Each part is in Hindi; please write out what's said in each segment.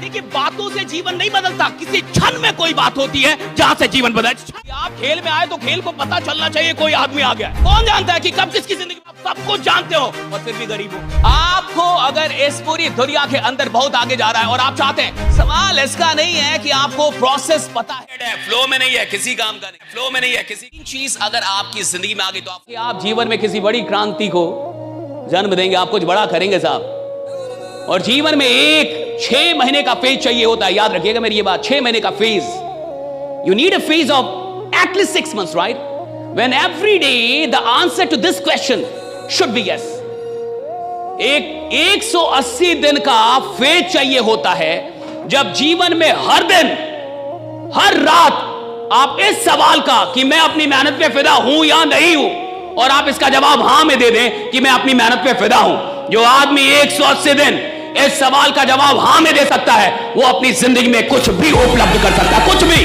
देखिए, बातों से जीवन नहीं बदलता, किसी क्षण में कोई बात होती है जहां से जीवन बदल। आप खेल में आए तो खेल को पता चलना चाहिए कोई आदमी आ गया। कौन जानता है कि कब किसकी जिंदगी में, आप सब कुछ जानते हो और फिर भी गरीब हो। आपको अगर इस पूरी दुनिया के अंदर बहुत आगे जा रहा है और आप चाहते हैं, सवाल इसका नहीं है कि आपको प्रोसेस पता है, फ्लो में नहीं है किसी काम का, नहीं फ्लो में नहीं है किसी चीज अगर आपकी जिंदगी में आ गई तो आप जीवन में किसी बड़ी क्रांति को जन्म देंगे, आप कुछ बड़ा करेंगे साहब। और जीवन में एक 6 महीने का फेज चाहिए होता है, याद रखिएगा मेरी ये बात, 6 महीने का phase. You need a phase of at least 6 months, right? When every day the answer to this question should be yes. एक 180 दिन का फेज चाहिए होता है, जब जीवन में हर दिन, हर रात आप इस सवाल का कि मैं अपनी मेहनत पे फिदा हूं या नहीं हूं, और आप इसका जवाब हां में दे दें कि मैं अपनी मेहनत पे फिदा हूं। जो आदमी 180 दिन इस सवाल का जवाब हां में दे सकता है, वो अपनी जिंदगी में कुछ भी उपलब्ध कर सकता है, कुछ भी,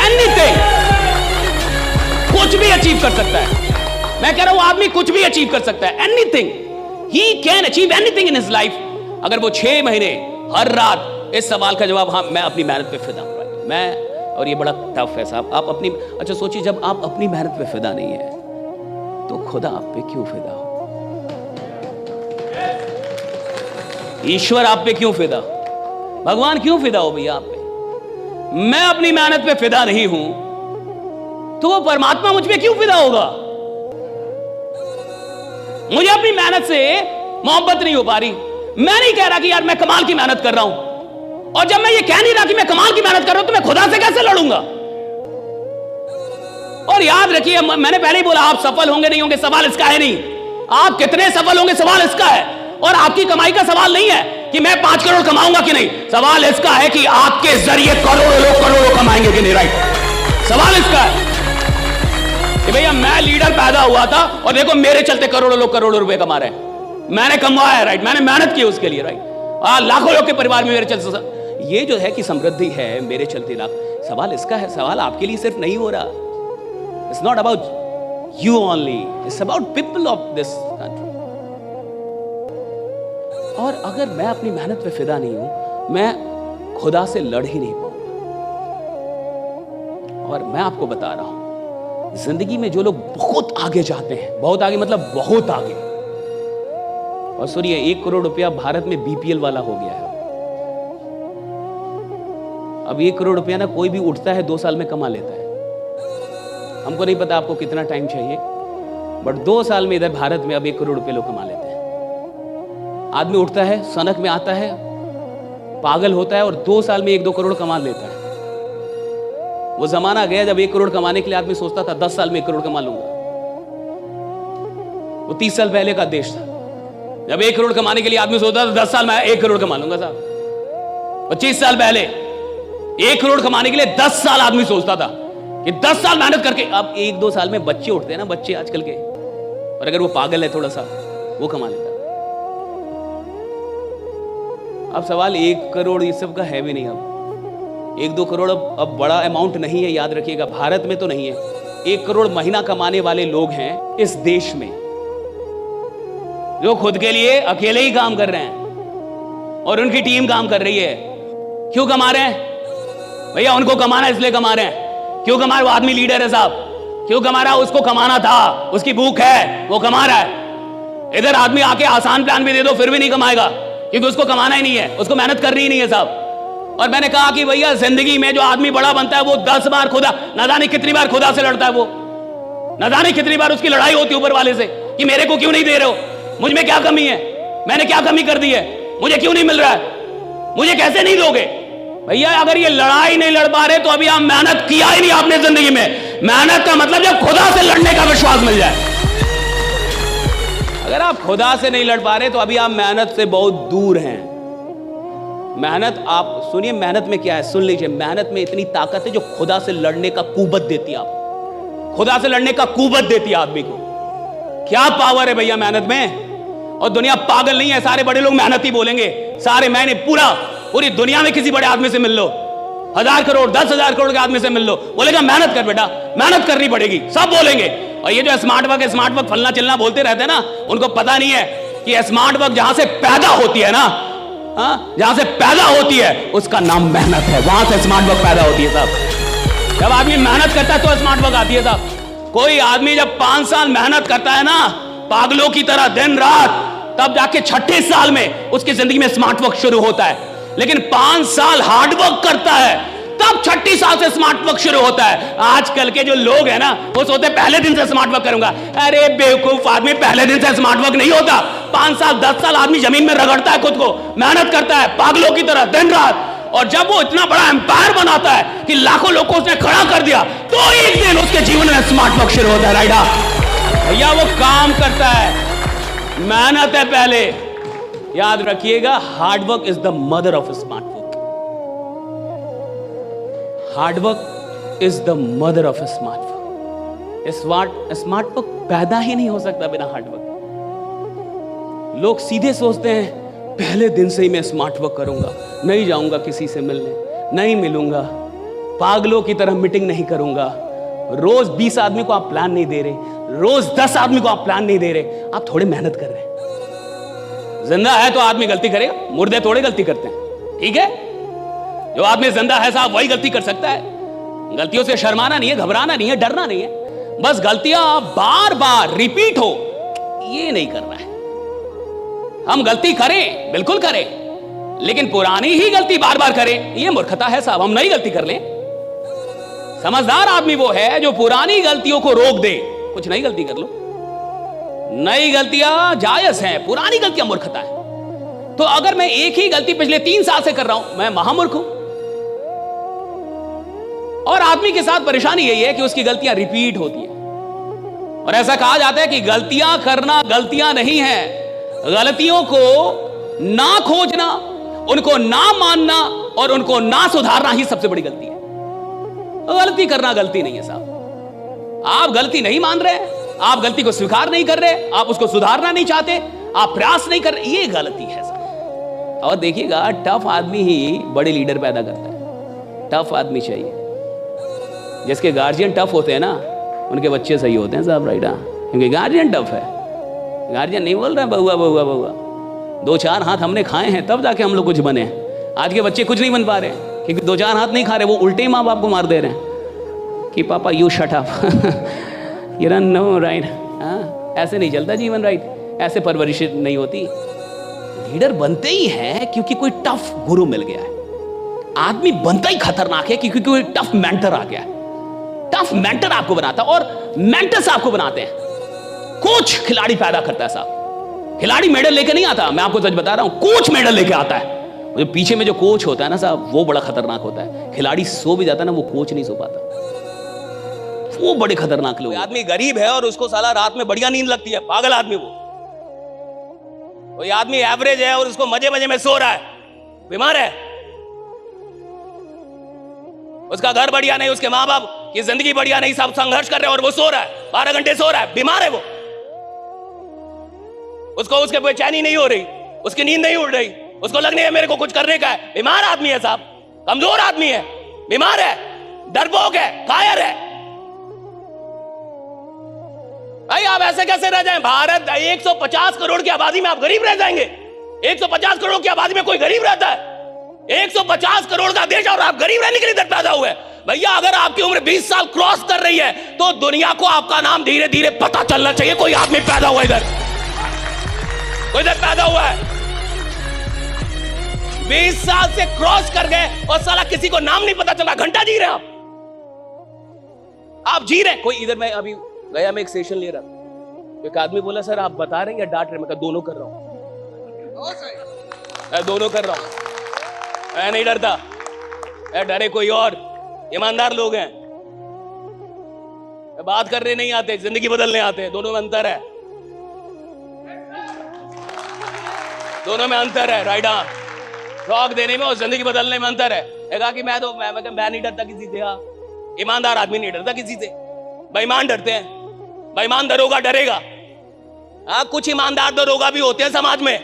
एनीथिंग, कुछ भी अचीव कर सकता है। मैं कह रहा हूं आदमी कुछ भी अचीव कर सकता है, anything, he can achieve anything in his life, अगर वो 6 महीने हर रात इस सवाल का जवाब हाँ मैं अपनी मेहनत पे फिदा हूं। मैं, और ये बड़ा टफ है साहब, आप अपनी, अच्छा सोचिए, जब आप अपनी मेहनत पे फिदा नहीं है तो खुदा आप पे क्यों फिदा हो? ईश्वर आप पे क्यों फिदा, भगवान क्यों फिदा हो भैया आप पे? मैं अपनी मेहनत पे फिदा नहीं हूं तो वो परमात्मा मुझ पे क्यों फिदा होगा? मुझे अपनी मेहनत से मोहब्बत नहीं हो पा रही। मैं नहीं कह रहा कि यार मैं कमाल की मेहनत कर रहा हूं, और जब मैं ये कह नहीं रहा कि मैं कमाल की मेहनत कर रहा हूं तो मैं खुदा से कैसे लड़ूंगा? और याद रखिए, मैंने पहले ही बोला, आप सफल होंगे नहीं होंगे सवाल इसका है नहीं, आप कितने सफल होंगे सवाल इसका है। और आपकी कमाई का सवाल नहीं है कि मैं 5 करोड़ कमाऊंगा कि नहीं, सवाल इसका है कि आपके जरिए करोड़ों लोग करोड़ों कमाएंगे कि नहीं। राइट, सवाल इसका है कि भैया मैं लीडर पैदा हुआ था और देखो मेरे चलते करोड़ों लोग करोड़ों रुपए कमा रहे हैं, मैंने कमाया, राइट, मैंने मेहनत की उसके लिए, राइट, लाखों लोग के परिवार में मेरे चलते, ये जो है कि समृद्धि है मेरे चलते लाख, सवाल इसका है। सवाल आपके लिए सिर्फ नहीं हो रहा, it's not about you only, it's about people of this country. और अगर मैं अपनी मेहनत पे फिदा नहीं हूं, मैं खुदा से लड़ ही नहीं पाऊंगा। और मैं आपको बता रहा हूं, जिंदगी में जो लोग बहुत आगे जाते हैं, बहुत आगे मतलब बहुत आगे, और सुनिए 1 करोड़ रुपया भारत में बीपीएल वाला हो गया है। अब 1 करोड़ रुपया ना कोई भी उठता है 2 साल में कमा लेता है। हमको नहीं पता आपको कितना टाइम चाहिए, बट 2 साल में इधर भारत में अब 1 करोड़ रुपये लोग कमा लेते हैं। आदमी उठता है, सनक में आता है, पागल होता है और 2 साल में 1-2 करोड़ कमा लेता है। वो जमाना गया जब 1 करोड़ कमाने के लिए आदमी सोचता था 10 साल में 1 करोड़ कमा लूंगा। वो 30 साल पहले का देश था, जब 1 करोड़ कमाने के लिए आदमी सोचता था 10 साल में 1 करोड़ कमा लूंगा साहब। 25 साल पहले 1 करोड़ कमाने के लिए 10 साल आदमी सोचता था कि 10 साल मेहनत करके, अब 1-2 साल में बच्चे उठते हैं ना, बच्चे आजकल के, और अगर वो पागल है थोड़ा सा वो कमा लेता है। अब सवाल 1 करोड़ ये सब का है भी नहीं, अब 1-2 करोड़ अब बड़ा अमाउंट नहीं है, याद रखिएगा, भारत में तो नहीं है। 1 करोड़ महीना कमाने वाले लोग हैं इस देश में, जो खुद के लिए अकेले ही काम कर रहे हैं और उनकी टीम काम कर रही है। क्यों कमा रहे हैं भैया? उनको कमाना इसलिए कमा रहे हैं। क्यों कमा रहे? वो आदमी लीडर है साहब, क्यों कमा रहा है? उसको कमाना था, उसकी भूख है, वो कमा रहा है। इधर आदमी आके आसान प्लान भी दे दो फिर भी नहीं कमाएगा, क्योंकि उसको कमाना ही नहीं है, उसको मेहनत करनी ही नहीं है साहब। और मैंने कहा कि भैया जिंदगी में जो आदमी बड़ा बनता है वो 10 बार खुदा, ना जाने कितनी बार खुदा से लड़ता है, वो ना जाने कितनी बार उसकी लड़ाई होती है ऊपर वाले से कि मेरे को क्यों नहीं दे रहे हो, मुझ में क्या कमी है, मैंने क्या कमी कर दी है, मुझे क्यों नहीं मिल रहा है, मुझे कैसे नहीं दोगे? भैया अगर ये लड़ाई नहीं लड़ पा रहे तो अभी आप मेहनत किया ही नहीं आपने जिंदगी में। मेहनत का मतलब जब खुदा से लड़ने का विश्वास मिल जाए। अगर आप खुदा से नहीं लड़ पा रहे तो अभी आप मेहनत से बहुत दूर हैं। मेहनत, आप सुनिए मेहनत में क्या है, सुन लीजिए, मेहनत में इतनी ताकत है जो खुदा से लड़ने का कुव्वत देती है आपको, खुदा से लड़ने का कुव्वत देती है आदमी को। क्या पावर है भैया मेहनत में। और दुनिया पागल नहीं है, सारे बड़े लोग मेहनत ही बोलेंगे, सारे मैंने पूरी दुनिया में किसी बड़े आदमी से मिल लो, 1000 करोड़ 10,000 करोड़ के आदमी से मिल लो, बोलेगा मेहनत कर बेटा, मेहनत करनी पड़ेगी, सब बोलेंगे। और ये जो स्मार्ट वर्क फलना चिलना बोलते रहते हैं ना, उनको पता नहीं है कि स्मार्ट वर्क जहां से पैदा होती है ना, जहां से पैदा होती है उसका नाम मेहनत है, वहां से स्मार्ट वर्क पैदा होती है साहब। जब आदमी मेहनत करता है तो स्मार्ट वर्क आती है साहब। कोई आदमी जब 5 साल मेहनत करता है ना पागलों की तरह दिन रात, तब जाके 6ठे साल में उसकी जिंदगी में स्मार्ट वर्क शुरू होता है। लेकिन 5 साल हार्ड वर्क करता है तब 6ठी साल से स्मार्ट वर्क शुरू होता है। आजकल के जो लोग हैं ना वो सोचते हैं पहले दिन से स्मार्ट वर्क करूंगा। अरे बेवकूफ आदमी, पहले दिन से स्मार्ट वर्क नहीं होता। 5 साल 10 साल आदमी जमीन में रगड़ता है, खुद को मेहनत करता है पागलों की तरह दिन रात, और जब वो इतना बड़ा एम्पायर बनाता है कि लाखों लोगों को उसने खड़ा कर दिया, तो एक दिन उसके जीवन में स्मार्ट वर्क शुरू होता है। राइडा भैया वो काम करता है, मेहनत है पहले। याद रखिएगा, hard work is the mother of smart work. Hard work is the mother of smart work. Smart work पैदा ही नहीं हो सकता बिना हार्ड वर्क। लोग सीधे सोचते हैं पहले दिन से ही मैं स्मार्ट वर्क करूंगा, नहीं जाऊंगा किसी से मिलने, नहीं मिलूंगा, पागलों की तरह मीटिंग नहीं करूंगा। रोज 20 आदमी को आप प्लान नहीं दे रहे, रोज 10 आदमी को आप प्लान नहीं दे रहे, आप थोड़े मेहनत कर रहे हैं। जिंदा है तो आदमी गलती करेगा, मुर्दे थोड़े गलती करते हैं, ठीक है। जो आदमी जिंदा है साहब वही गलती कर सकता है। गलतियों से शर्माना नहीं है, घबराना नहीं है, डरना नहीं है, बस गलतियां बार बार रिपीट हो ये नहीं करना है। हम गलती करें, बिल्कुल करें, लेकिन पुरानी ही गलती बार बार करें ये मूर्खता है साहब। हम नई गलती कर लें। समझदार आदमी वो है जो पुरानी गलतियों को रोक दे, कुछ नई गलती कर लो। नई गलतियां जायज हैं, पुरानी गलतियां मूर्खता है। तो अगर मैं एक ही गलती पिछले 3 साल से कर रहा हूं, मैं महामूर्ख हूं। और आदमी के साथ परेशानी यही है कि उसकी गलतियां रिपीट होती हैं। और ऐसा कहा जाता है कि गलतियां करना गलतियां नहीं है, गलतियों को ना खोजना, उनको ना मानना और उनको ना सुधारना ही सबसे बड़ी गलती है। गलती करना गलती नहीं है साहब। आप गलती नहीं मान रहे, आप गलती को स्वीकार नहीं कर रहे, आप उसको सुधारना नहीं चाहते, आप प्रयास नहीं कर रहे, ये गलती है साहब। और देखिएगा, टफ आदमी ही बड़े लीडर पैदा करता है। टफ आदमी चाहिए। जिसके गार्जियन टफ होते हैं ना उनके बच्चे सही होते हैं साहब। राइट, क्योंकि गार्जियन टफ है। गार्जियन नहीं बोल रहे हैं बहुआ बहुआ बहुआ, 2-4 हाथ हमने खाए हैं तब जाके हम लोग कुछ बने हैं। आज के बच्चे कुछ नहीं बन पा रहे हैं क्योंकि 2-4 हाथ नहीं खा रहे, वो उल्टे ही माँ बाप को मार दे रहे हैं कि पापा you shut up you don't know right. ऐसे नहीं चलता जीवन। राइट, ऐसे परवरिश नहीं होती। लीडर बनते ही है क्योंकि कोई टफ गुरु मिल गया है। आदमी बनता ही खतरनाक है क्योंकि कोई टफ मेंटर आ गया है। टफ मेंटर आपको बनाता है और मेंटर्स आपको बनाते हैं। कोच खिलाड़ी पैदा करता है साहब। खिलाड़ी मेडल लेके नहीं आता, मैं आपको सच बता रहा हूं, कोच मेडल लेके आता है। जो पीछे में जो कोच होता है ना साहब, वो बड़ा खतरनाक होता है। खिलाड़ी सो भी जाता है ना, वो कोच नहीं सो पाता, वो बड़े खतरनाक लोग। आदमी गरीब है और उसको साला रात में बढ़िया नींद लगती है, पागल आदमी वो। कोई आदमी एवरेज है और उसको मजे मजे में सो रहा है, बीमार है। उसका घर बढ़िया नहीं, उसके माँ बाप की जिंदगी बढ़िया नहीं, सब संघर्ष कर रहे हैं और वो सो रहा है, 12 घंटे सो रहा है, बीमार है वो। उसको उसके बेचैनी नहीं हो रही, उसकी नींद नहीं उड़ रही, उसको लगने है मेरे को कुछ करने का है। बीमार आदमी है साहब, कमजोर आदमी है, बीमार है, डरपोक है, कायर है। भाई आप ऐसे कैसे रह जाएं? भारत 150 करोड़ की आबादी में आप गरीब रह जाएंगे? 150 करोड़ की आबादी में कोई गरीब रहता है? 150 करोड़ का देश और आप गरीब रहने के लिए इधर पैदा हुए? भैया अगर आपकी उम्र 20 साल क्रॉस कर रही है तो दुनिया को आपका नाम धीरे धीरे पता चलना चाहिए। कोई आदमी पैदा हुआ इधर, कोई इधर पैदा हुआ है, 20 साल से क्रॉस कर गए और साला किसी को नाम नहीं पता चला। घंटा जी रहे हैं आप जी रहे हैं। कोई इधर, मैं अभी गया, मैं एक सेशन ले रहा था, एक आदमी बोला सर आप बता रहे हैं या डांट रहे? मैं कहा दोनों कर रहा हूं, मैं दोनों कर रहा हूं। मैं नहीं डरता, डरे कोई और। ईमानदार लोग हैं, बात करने नहीं आते, जिंदगी बदलने आते हैं। दोनों में अंतर है, दोनों में अंतर है। राइट, शौक देने में और जिंदगी बदलने में अंतर है। कहा कि मैं नहीं डरता किसी से। हाँ, ईमानदार आदमी नहीं डरता किसी से, बेईमान डरते हैं। बेईमान दरोगा डरेगा। हाँ, कुछ ईमानदार दरोगा भी होते हैं समाज में,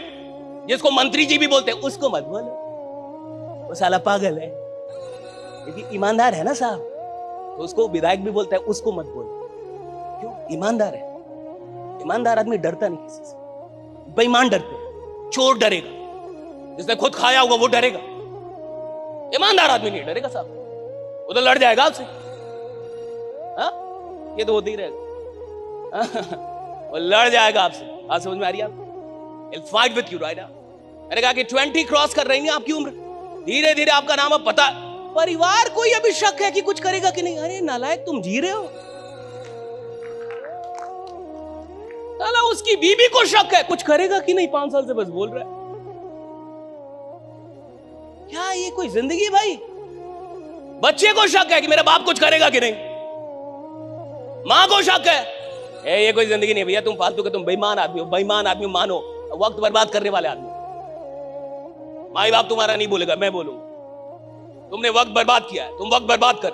जिसको मंत्री जी भी बोलते हैं, उसको मत बोलो, वो साला पागल है। लेकिन ईमानदार है ना साहब, तो उसको विधायक भी बोलता है, उसको मत बोलो। क्यों? ईमानदार है। ईमानदार आदमी डरता नहीं किसी से, बेईमान डरते हैं। चोर डरेगा, जिसने खुद खाया होगा वो डरेगा, ईमानदार आदमी नहीं डरेगा साहब, वो तो लड़ जाएगा आपसे। हाँ, ये तो होते ही रहेगा। वो लड़ जाएगा आपसे। बात समझ में आ रही है आपको? He'll fight with you right now। मैंने कहा कि 20 क्रॉस कर रही है आपकी उम्र, धीरे धीरे आपका नाम अब पता। परिवार को अभी शक है कि कुछ करेगा कि नहीं। अरे नालायक, तुम जी रहे हो। साला उसकी बीबी को शक है कुछ करेगा कि नहीं, 5 साल से बस बोल रहा है। क्या ये कोई जिंदगी है भाई? बच्चे को शक है कि मेरा बाप कुछ करेगा कि नहीं, मां को शक है। ये कोई जिंदगी नहीं भैया, तुम फालतू के, तुम बेईमान आदमी हो, बेईमान आदमी मानो, वक्त बर्बाद करने वाले आदमी। माई बाप तुम्हारा नहीं बोलेगा, मैं बोलूंगा। तुमने वक्त बर्बाद किया है, तुम वक्त बर्बाद कर।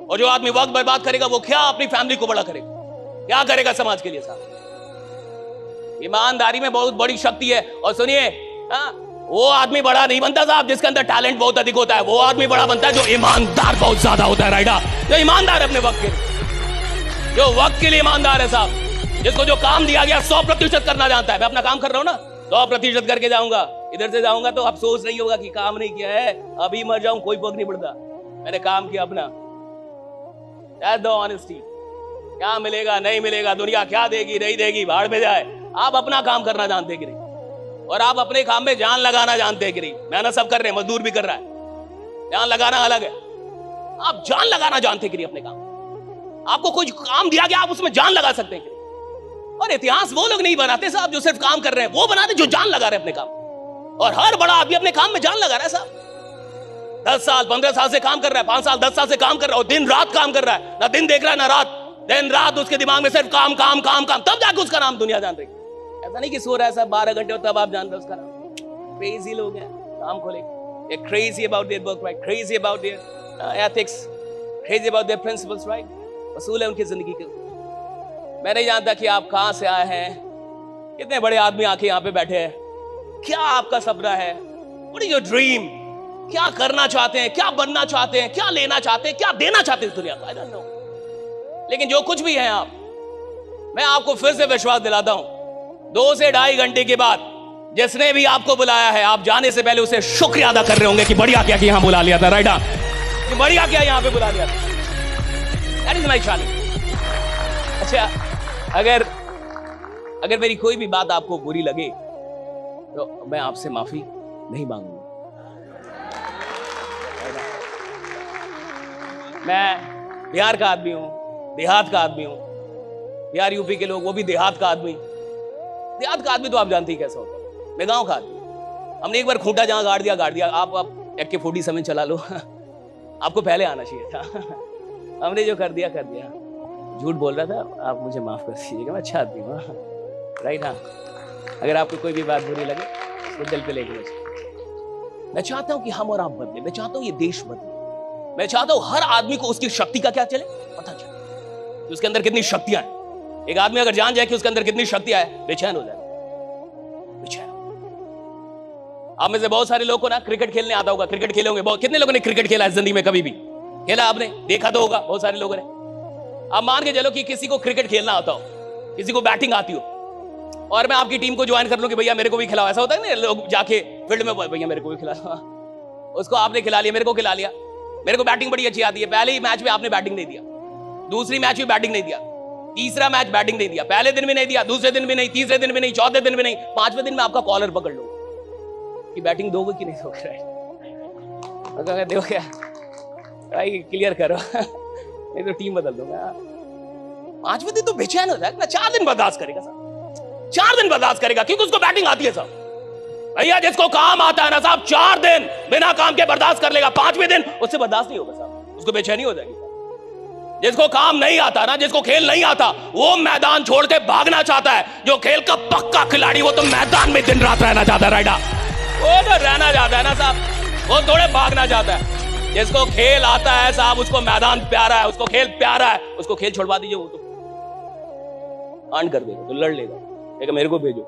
और जो आदमी वक्त बर्बाद करेगा वो क्या अपनी फैमिली को बड़ा करेगा, क्या करेगा समाज के लिए साहब? ईमानदारी में बहुत बड़ी शक्ति है। और सुनिए, वो आदमी बड़ा नहीं बनता साहब जिसके अंदर टैलेंट बहुत अधिक होता है, वो आदमी बड़ा बनता है जो ईमानदार बहुत ज्यादा होता है। राइडा, जो ईमानदार है अपने वक्त के लिए, जो वक्त के लिए ईमानदार है साहब, जिसको जो काम दिया गया 100% करना जानता है। मैं अपना काम कर रहा हूं ना, 100% करके जाऊंगा। इधर से जाऊंगा तो अफसोस नहीं होगा कि काम नहीं किया है, अभी मर जाऊं कोई फर्क नहीं पड़ता, मैंने काम किया अपना। That's the honesty। क्या मिलेगा नहीं मिलेगा, दुनिया क्या देगी नहीं देगी, भाड़ में जाए। आप अपना काम करना जानते कि नहीं, और आप अपने काम में जान लगाना जानते हैं कि नहीं। मेहनत सब कर रहे हैं, मजदूर भी कर रहा है, जान लगाना अलग है। आप जान लगाना जानते कि नहीं अपने काम? आपको कोई काम दिया गया, आप उसमें जान लगा सकते हैं कि नहीं? और इतिहास वो लोग नहीं बनाते साहब जो सिर्फ काम कर रहे हैं, वो बनाते जो जान लगा रहे हैं अपने काम। और हर बड़ा आदमी अपने काम में जान लगा रहा है साहब। 10 साल 15 साल से काम कर रहा है, 5 साल 10 साल से काम कर रहा है, और दिन रात काम कर रहा है, ना दिन देख रहा है ना रात, दिन रात उसके दिमाग में सिर्फ काम काम काम काम, तब जाके उसका नाम दुनिया जान रही है। ऐसा नहीं कि सो रहा है साहब 12 घंटे तब आप जान रहे हो उसका नाम। क्रेजी लोग हैं, काम को लेकर crazy about their work, right, crazy about their ethics, crazy about their principles, right. वसूल है उनकी जिंदगी के। मैं नहीं जानता कि आप कहां से आए हैं, कितने बड़े आदमी आके यहाँ पे बैठे हैं, क्या आपका सपना है, व्हाट इज योर ड्रीम, क्या करना चाहते हैं, क्या बनना चाहते हैं, क्या लेना चाहते हैं, क्या देना चाहते हैं इस दुनिया को, आई डोंट नो। लेकिन जो कुछ भी है आप, मैं आपको फिर से विश्वास दिलाता हूं, 2 से 2.5 घंटे के बाद जिसने भी आपको बुलाया है, आप जाने से पहले उसे शुक्रिया अदा कर रहे होंगे कि बढ़िया क्या कि यहां बुला लिया था, राइट, कि बढ़िया क्या यहां पे बुला लिया था। That is my challenge. अच्छा, अगर मेरी कोई भी बात आपको बुरी लगे तो मैं आपसे माफी नहीं मांगूंगा। मैं बिहार का आदमी हूं, देहात का आदमी हूं। बिहार यूपी के लोग, वो भी देहात का आदमी। देहात का आदमी तो आप जानते ही कैसा होता है। मैं गांव का आदमी। हमने एक बार खूंटा जहां गाड़ दिया। आप AK-40 समय चला लो। आपको पहले आना चाहिए था। हमने जो कर दिया झूठ बोल रहा था, आप मुझे माफ कर दीजिएगा, मैं अच्छा आदमी हूँ, राइट। हाँ, अगर आपको कोई भी बात बुरी लगे तो दिल पे लेके मैं चाहता हूं कि हम और आप बदले, मैं चाहता हूं ये देश बदले, मैं चाहता हूं हर आदमी को उसकी शक्ति का क्या चले पता चले, उसके अंदर कितनी शक्तियां हैं। एक आदमी अगर जान जाए कि उसके अंदर कितनी शक्तियां है, बेचैन हो जाए, बेचैन। आप में से बहुत सारे लोगों को ना क्रिकेट खेलने आता होगा, क्रिकेट खेले होंगे, कितने लोगों ने क्रिकेट खेला है जिंदगी में? कभी भी खेला आपने? देखा तो होगा बहुत सारे लोगों ने। आप मान के चलो कि किसी को क्रिकेट खेलना आता हो, किसी को बैटिंग आती हो, और मैं आपकी टीम को ज्वाइन कर लूं कि भैया मेरे को भी खिलाओ। ऐसा होता है ना, लोग जाके फील्ड में, भैया मेरे को भी खिला। उसको आपने खिला लिया, मेरे को खिला लिया। मेरे को बैटिंग बड़ी अच्छी आती है, पहले ही मैच में आपने बैटिंग नहीं दिया, दूसरी मैच में बैटिंग नहीं दिया, तीसरा मैच बैटिंग नहीं दिया, पहले दिन भी नहीं दिया, दूसरे दिन भी नहीं, तीसरे दिन भी नहीं, चौथे दिन भी नहीं, 5वें दिन में आपका कॉलर पकड़ लो कि बैटिंग दोगे कि नहीं दोगे। देखो क्या भाई, क्लियर करो, नहीं तो टीम बदल दूंगा। 5वें दिन तो बेचैन हो जाएगा ना, 4 दिन बर्दाश्त करेगा साहब, 4 दिन बर्दाश्त करेगा, क्योंकि उसको बैटिंग आती है साहब। भैया जिसको काम आता है ना साहब, 4 दिन बिना काम के बर्दाश्त कर लेगा, 5वें दिन उससे बर्दाश्त नहीं होगा साहब, उसको बेचैनी हो जाएगी। जिसको काम नहीं आता ना, जिसको खेल नहीं आता, वो मैदान छोड़ के भागना चाहता है। जो खेल का पक्का खिलाड़ी, वो तो मैदान में दिन रात रहना चाहता है, राइडा, वो तो रहना चाहता है ना साहब, वो थोड़े भागना चाहता है। जिसको खेल आता है साहब, उसको मैदान प्यारा है, उसको खेल प्यारा है, उसको खेल छुड़वा दीजिए, वो तो आंट कर देगा, तो लड़ लेगा, लेकिन मेरे को भेजो,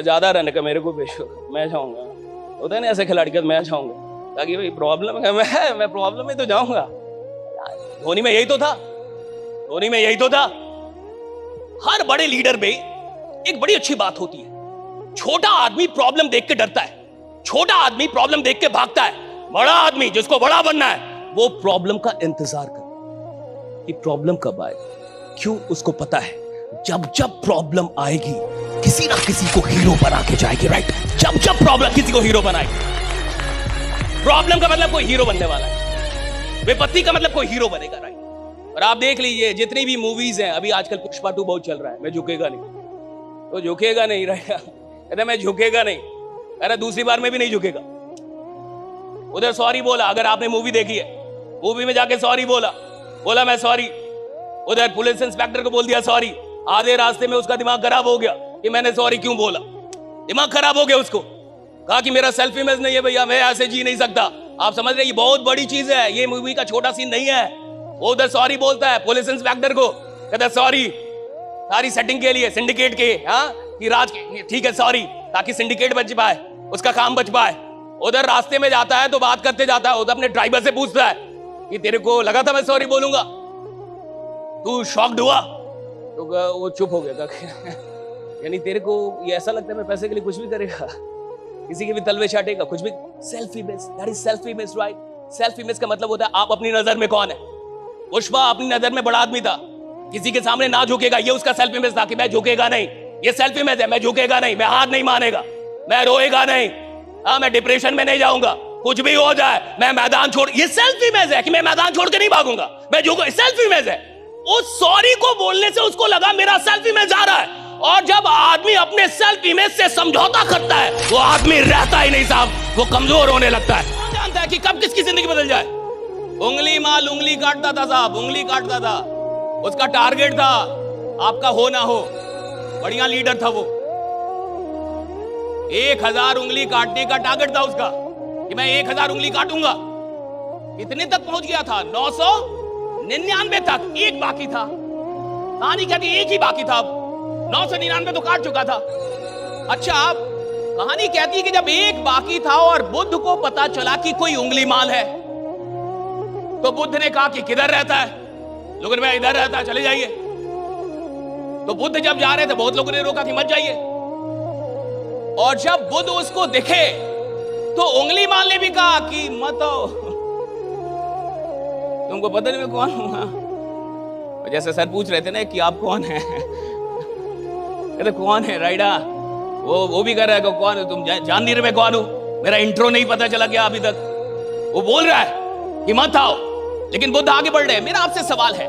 ज्यादा रहने का मेरे को भेजो, मैं जाऊंगा। होता है ना ऐसे खिलाड़ी का, मैं जाऊंगा, ताकि भाई प्रॉब्लम है, मैं प्रॉब्लम में तो जाऊंगा। धोनी में यही तो था, धोनी में यही तो था। हर बड़े लीडर में एक बड़ी अच्छी बात होती है, छोटा आदमी प्रॉब्लम देख के डरता है, छोटा आदमी प्रॉब्लम देख के भागता है। बड़ा आदमी जिसको बड़ा बनना है वो प्रॉब्लम का इंतजार करता कि प्रॉब्लम कब आए। क्यों? उसको पता है जब जब प्रॉब्लम आएगी किसी ना किसी को हीरो बना के जाएगी। राइट? जब जब प्रॉब्लम किसी को हीरो बनाएगी। प्रॉब्लम का मतलब कोई हीरो बनने वाला है, विपत्ति का मतलब कोई हीरो बनेगा। राइट? और आप देख लीजिए जितनी भी मूवीज हैं, अभी आजकल पुष्पा 2 बहुत चल रहा है, मैं झुकेगा नहीं, तो झुकेगा नहीं। कहता मैं झुकेगा नहीं, अरे दूसरी बार में भी नहीं झुकेगा। उधर सॉरी बोला, अगर आपने मूवी देखी है, मूवी में जाके सॉरी बोला मैं सॉरी। उधर पुलिस इंस्पेक्टर को बोल दिया सॉरी। आधे रास्ते में उसका दिमाग खराब हो गया कि मैंने सॉरी क्यों बोला। दिमाग खराब हो गया उसको, कहा कि मेरा सेल्फ इमेज नहीं है भैया, मैं ऐसे जी नहीं सकता। आप समझ रहे, ये बहुत बड़ी चीज है, ये मूवी का छोटा सीन नहीं है। वो उधर सॉरी बोलता है पुलिस इंस्पेक्टर को, कहता सॉरी सारी सेटिंग के लिए, सिंडिकेट के, हाँ कि राज के, ठीक है सॉरी, ताकि सिंडिकेट बच पाए, उसका काम बच पाए। उधर रास्ते में जाता है तो बात करते जाता है, उधर अपने ड्राइवर से पूछता है कि तेरे को लगा था मैं सॉरी बोलूंगा, तू शॉक्ड हुआ? तो वो चुप हो गया। यानी तेरे को ये ऐसा लगता है मैं पैसे के लिए कुछ भी करेगा, किसी के भी तलवे चाटेगा, कुछ भी। Self image, that is self image. Right? Self image का मतलब होता है आप अपनी नजर में कौन है। पुष्पा अपनी नजर में बड़ा आदमी था, किसी के सामने ना झुकेगा, ये उसका सेल्फ इमेज था कि मैं झुकेगा नहीं। ये सेल्फ इमेज है, मैं झुकेगा नहीं, मैं हार नहीं मानेगा, मैं रोएगा नहीं, हाँ मैं डिप्रेशन में नहीं जाऊंगा, कुछ भी हो जाए मैं मैदान छोड़, ये सेल्फ इमेज है कि मैं मैदान छोड़ के नहीं भागूंगा, मैं झुका, सेल्फ इमेज है। उस सॉरी को बोलने से उसको लगा मेरा सेल्फ इमेज आ रहा है। और जब आदमी अपने सेल्फ इमेज से समझौता करता है वो आदमी रहता ही नहीं साहब, वो कमजोर होने लगता है। जानता है कि कब किसकी जिंदगी बदल जाए। उंगली माल उंगली काटता था साहब, उंगली काटता था, उसका टारगेट था आपका हो ना हो। बढ़िया लीडर था वो, 1000 उंगली काटने का टारगेट था उसका कि मैं 1000 उंगली काटूंगा। कितने तक पहुंच गया था? 999 तक, एक बाकी था। कहानी कहती एक ही बाकी था, 999 तो काट चुका था। अच्छा, अब कहानी कहती है कि जब एक बाकी था और बुद्ध को पता चला कि कोई उंगली माल है, तो बुद्ध ने कहा कि किधर रहता है? लोगों ने कहा इधर रहता है, चले जाइए। तो बुद्ध जब जा रहे थे बहुत लोगों ने रोका कि मत जाइए। और जब बुद्ध उसको दिखे तो उंगली माल ने भी कहा कि मत आओ, तुमको पता नहीं मैं कौन हूं। जैसे सर पूछ रहे थे ना कि आप कौन हैं, कहते कौन है राइडा, वो भी कर रहा है कौन है, तुम जान नहीं रहे मैं कौन हूं, मेरा इंट्रो नहीं पता चला क्या अभी तक। वो बोल रहा है कि मत आओ, लेकिन बुद्ध आगे बढ़ रहे हैं। मेरा आपसे सवाल है,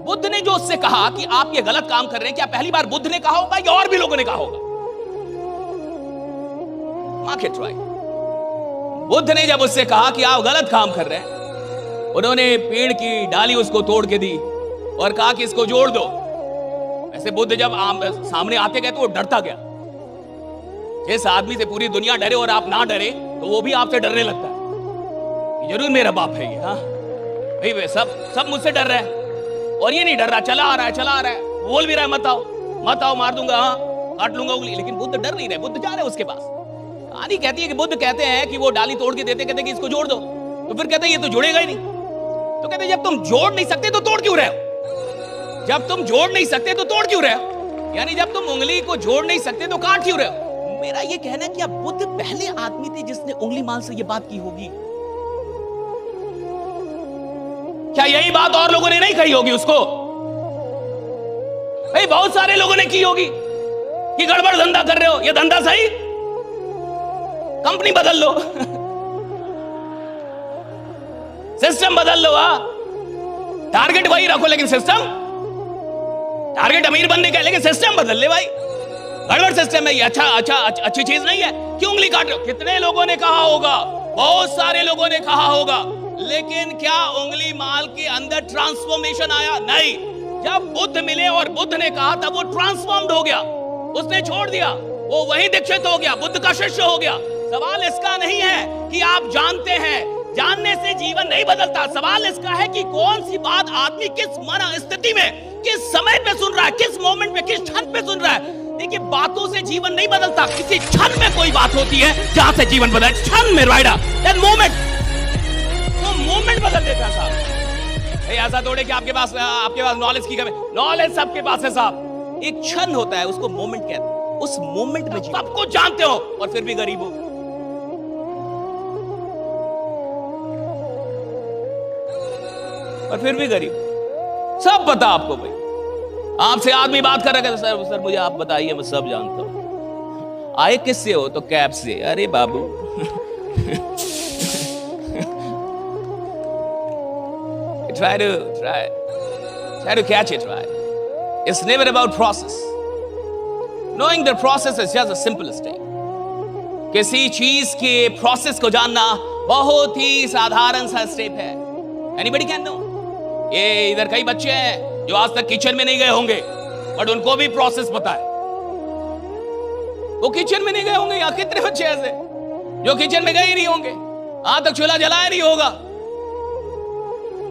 बुद्ध ने जो उससे कहा कि आप ये गलत काम कर रहे हैं, क्या पहली बार बुद्ध ने कहा होगा या और भी लोगों ने कहा होगा? Market right. बुद्ध ने जब उससे कहा कि आप गलत काम कर रहे हैं, उन्होंने पेड़ की डाली उसको तोड़ के दी और कहा कि इसको जोड़ दो। ऐसे बुद्ध जब सामने आते गए तो वो डरता गया। जिस आदमी से पूरी दुनिया डरे और आप ना डरे तो वो भी आपसे डरने लगता है। जरूर मेरा बाप है ये, हाँ भाई वे सब मुझसे डर रहे हैं और ये नहीं डर रहा, चला आ रहा है, बोल भी रहा है मत आओ मार दूंगा, हाँ काट लूंगा उंगली, लेकिन बुद्ध डर नहीं रहे, बुद्ध जा रहे हैं उसके पास। कहानी कहती है कि बुद्ध कहते हैं कि वो डाली तोड़ के देते, कहते कि इसको जोड़ दो, तो फिर कहते ये तो जुड़ेगा ही नहीं। तो कहते जब तुम जोड़ नहीं सकते तो तोड़ क्यों रहे हो? जब तुम जोड़ नहीं सकते तो तोड़ क्यों रहे हो? यानी जब तुम उंगली को जोड़ नहीं सकते तो काट क्यों रहे हो? मेरा ये कहना है कि अब बुद्ध पहले आदमी थे जिसने उंगली माल से ये बात की होगी। क्या यही बात और लोगों ने नहीं कही होगी उसको? भाई बहुत सारे लोगों ने की होगी कि गड़बड़ धंधा कर रहे हो, ये धंधा सही, कंपनी बदल लो, सिस्टम बदल लो। टारगेट वही रखो लेकिन सिस्टम, टारगेट अमीर बनने का है लेकिन सिस्टम बदल ले भाई। गड़बड़ सिस्टम है ये, अच्छी चीज नहीं है। क्यों उंगली काट रहे हो? कितने लोगों ने कहा होगा, बहुत सारे लोगों ने कहा होगा, लेकिन क्या उंगली माल के अंदर ट्रांसफॉर्मेशन आया? नहीं। जब बुद्ध मिले और बुद्ध ने कहा था वो ट्रांसफॉर्म्ड हो गया, उसने छोड़ दिया, वो वही दीक्षित हो गया, बुद्ध का शिष्य हो गया। सवाल इसका नहीं है कि आप जानते हैं, जानने से जीवन नहीं बदलता। सवाल इसका है कि कौन सी बात आदमी किस मन स्थिति में, किस समय पे सुन रहा है, किस मोमेंट में, किस क्षण पे सुन रहा है। देखिए बातों से जीवन नहीं बदलता, किसी क्षण में कोई बात होती है जहां से जीवन बदल, क्षण में राइडा, दैट मोमेंट, वो मोमेंट बदल देता है साहब। ऐसा थोड़े कि आपके पास नॉलेज की कमी, नॉलेज सबके पास है साहब। एक क्षण होता है उसको मोमेंट कहते हैं। उस मोमेंट में सब कुछ जानते हो और फिर भी गरीब हो। और फिर भी गरीब, सब पता आपको भाई। आपसे आदमी बात कर रहा है, सर सर मुझे आप बताइए, मैं सब जानता हूं। आए किससे हो? तो कैब से। अरे बाबू try to catch it, right? It's never about process. Knowing the process is just the simplest thing. किसी चीज के प्रोसेस को जानना बहुत ही साधारण सा स्टेप है। Anybody can know? ये इधर कई बच्चे हैं जो आज तक किचन में नहीं गए होंगे, बट उनको भी प्रोसेस पता है। वो किचन में नहीं गए होंगे। या कितने बच्चे ऐसे जो किचन में गए ही नहीं होंगे, आज तक चूल्हा जलाया नहीं होगा,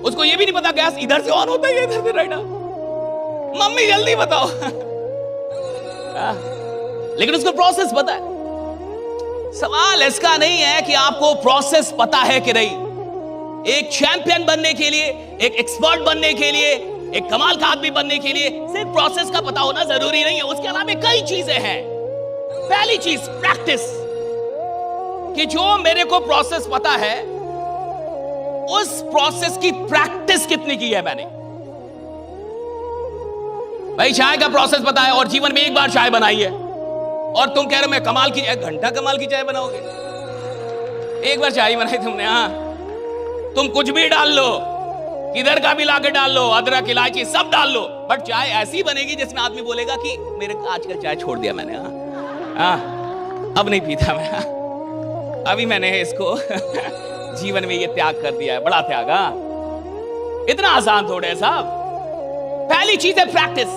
उसको ये भी नहीं पता गैस इधर से ऑन होता है, इधर से राइट। मम्मी जल्दी बताओ लेकिन उसको प्रोसेस पता है। सवाल इसका नहीं है कि आपको प्रोसेस पता है कि नहीं। एक चैंपियन बनने के लिए, एक एक्सपर्ट बनने के लिए, एक कमाल का आदमी बनने के लिए सिर्फ प्रोसेस का पता होना जरूरी नहीं है। उसके अलावा कई चीजें हैं। पहली चीज प्रैक्टिस, कि जो मेरे को प्रोसेस पता है उस प्रोसेस की प्रैक्टिस कितनी की है मैंने। भाई चाय का प्रोसेस पता है और जीवन में एक बार चाय बनाई है, और तुम कह रहे हो मैं कमाल की, 1 घंटा कमाल की चाय बनाओगे? एक बार चाय बनाई तुमने, हाँ। तुम कुछ भी डाल लो, किधर का भी लाके डाल लो, अदरक इलायची सब डाल लो, बट चाय ऐसी बनेगी जिसमें आदमी बोलेगा कि मेरे आजकल चाय छोड़ दिया मैंने, हाँ अब नहीं पीता मैं, अभी मैंने इसको जीवन में ये त्याग कर दिया है। बड़ा त्याग, इतना आसान थोड़े है साहब। पहली चीज है प्रैक्टिस।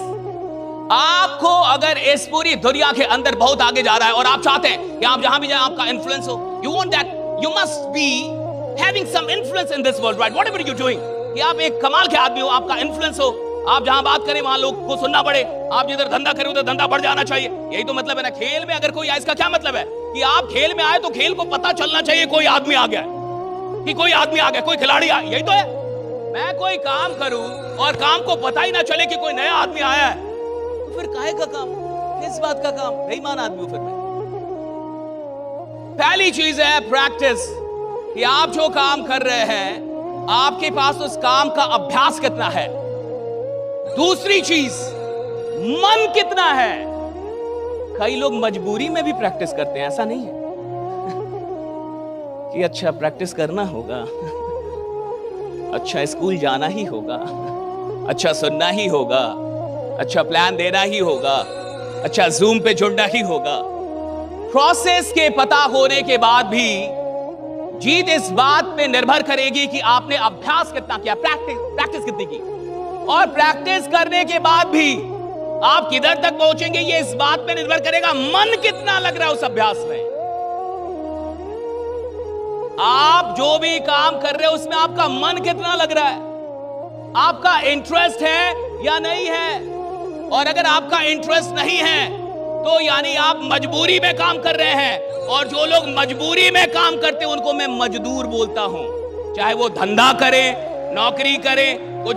आपको अगर इस पूरी दुनिया के अंदर बहुत आगे जा रहा है और आप चाहते हैं कि आप जहां भी जाए आपका इन्फ्लुएंस हो, you want that, you must be having some influence in this world, right? Whatever you doing, कि आप एक कमाल के आदमी हो, आपका इन्फ्लुएंस हो, आप जहां बात करें वहां लोग को सुनना पड़े, आप जिधर धंधा करें उधर धंधा बढ़ जाना चाहिए। यही तो मतलब है ना। खेल में अगर कोई आए, इसका क्या मतलब है कि आप खेल में आए तो खेल को पता चलना चाहिए कोई आदमी आ गया, कि कोई आदमी आ गया, कोई खिलाड़ी आया। यही तो है। मैं कोई काम करूं और काम को पता ही ना चले कि कोई नया आदमी आया है, तो फिर काहे का काम, किस बात का काम? बेईमान आदमी हूं फिर मैं। पहली चीज है प्रैक्टिस, कि आप जो काम कर रहे हैं आपके पास उस काम का अभ्यास कितना है। दूसरी चीज, मन कितना है। कई लोग मजबूरी में भी प्रैक्टिस करते हैं, ऐसा नहीं है कि अच्छा प्रैक्टिस करना होगा, अच्छा स्कूल जाना ही होगा, अच्छा सुनना ही होगा, अच्छा प्लान देना ही होगा, अच्छा जूम पे जुड़ना ही होगा। प्रोसेस के पता होने के बाद भी जीत इस बात पे निर्भर करेगी कि आपने अभ्यास कितना किया, प्रैक्टिस कितनी की। और प्रैक्टिस करने के बाद भी आप किधर तक पहुंचेंगे ये इस बात पे निर्भर करेगा मन कितना लग रहा है उस अभ्यास में। आप जो भी काम कर रहे हो उसमें आपका मन कितना लग रहा है, आपका इंटरेस्ट है या नहीं है। और अगर आपका इंटरेस्ट नहीं है तो यानी आप मजबूरी में काम कर रहे हैं, और जो लोग मजबूरी में काम करते हैं उनको मैं मजदूर बोलता हूं। चाहे वो धंधा करें, नौकरी करें, कुछ